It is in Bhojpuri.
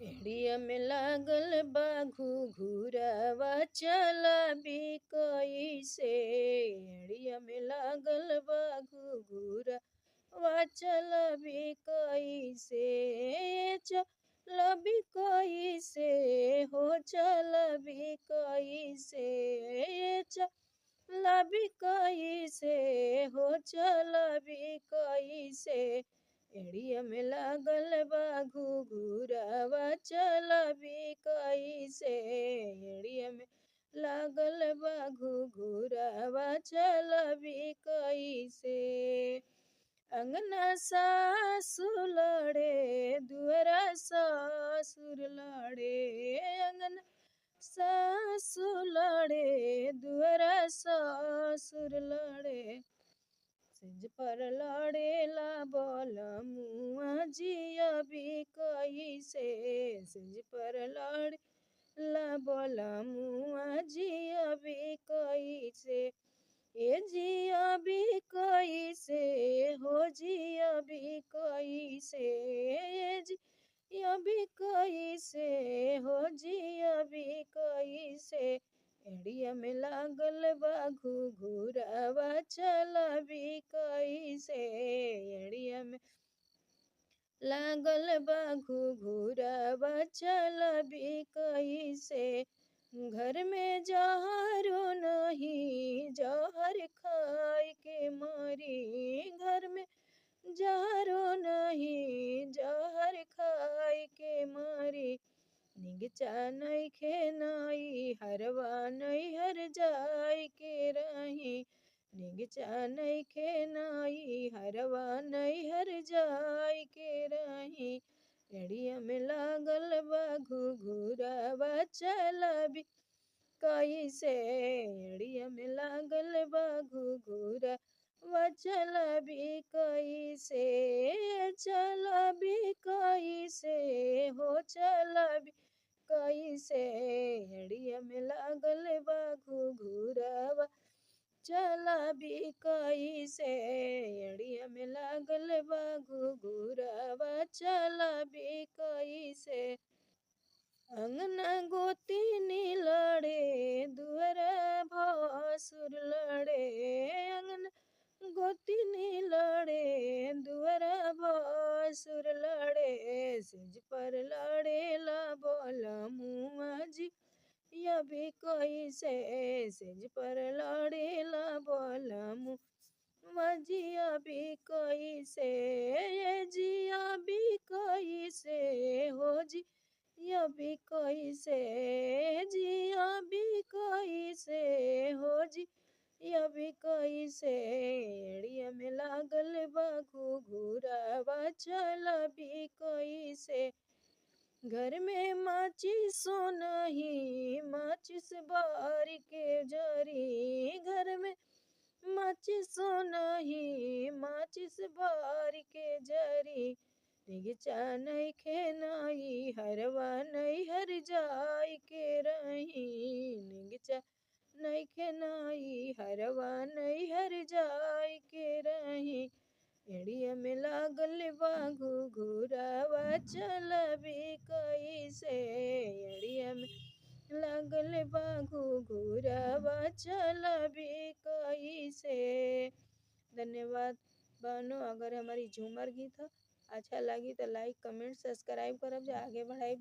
एड़िया में लागल बा घुघुरवा चलबी कइसे। एड़िया में लागल बा घुघुरवा चलबी कइसे। चलबी कइसे हो चलबी कइसे। चलबी कइसे हो चलबी कइसे। एड़िया में लागल बा घुघुरवा चलबी कइसे। एड़िया में लागल बा घुघुरवा चलबी कइसे। अंगना सासु लड़े दुअरा ससुर लड़े। अंगना सासु लड़े दुअरा ससुर लड़े। सेज पर लड़ेला बलमुआ जियबी कइसे। सेज पर लड़ेला बलमुआ जियबी कइसे। ए जियबी कइसे हो जियबी कइसे। जियबी कइसे हो जियबी कइसे। एड़िया में लागल बा घुघुरवा चलबी कइसे। एड़िया में लागल बा घुघुरवा चलबी कइसे। घर में जहरो नहीं जहर खाए के मरी। घर में जहरो नहीं जहर खाए के मरी। निगचा नइखे नाई हरवा नैहर जाय के रही। निगचा नइखे नाई हरवा नैहर जाय के रही। एड़िया में लागल बा घुघुरवा चलबी कइसे। एड़िया में लागल बा घुघुरवा चलबी कइसे। चलबी कइसे हो चलबी कइसे। एड़िया में लागल बा घुघुरवा चलबी कइसे। एड़िया में लागल बा घुघुरवा चलबी कइसे। अंगना गोतिनी लड़े दुअरा भसुर लड़े। अंगना गोतिनी लड़े दुअरा भसुर लड़े। सेज पर लड़ेला बलमुआ जियबी कइसे। सेज पर लड़ेला बलमुआ जियबी कइसे। जियबी कइसे हो जियबी कइसे। जियबी कइसे हो जियबी कइसे। एड़िया में लागल बा घुघुरवा चलबी कइसे। घर में माचिसो नहीं माचिस बारी के जरी। घर में माचिसो नहीं माचिस बारी के जरी। निगचा नइखे नाई हरवा नैहर जाय के रही। निगचा नइखे नाई हरवा नैहर जाय के रही। एड़िया में लागल बा घुघुरवा चलबी कइसे। एड़िया में लागल बा घुघुरवा चलबी कइसे। धन्यवाद बहनों। अगर हमारी झूमर गीत अच्छा लगी तो लाइक कमेंट सब्सक्राइब करब जा आगे बढ़ाई।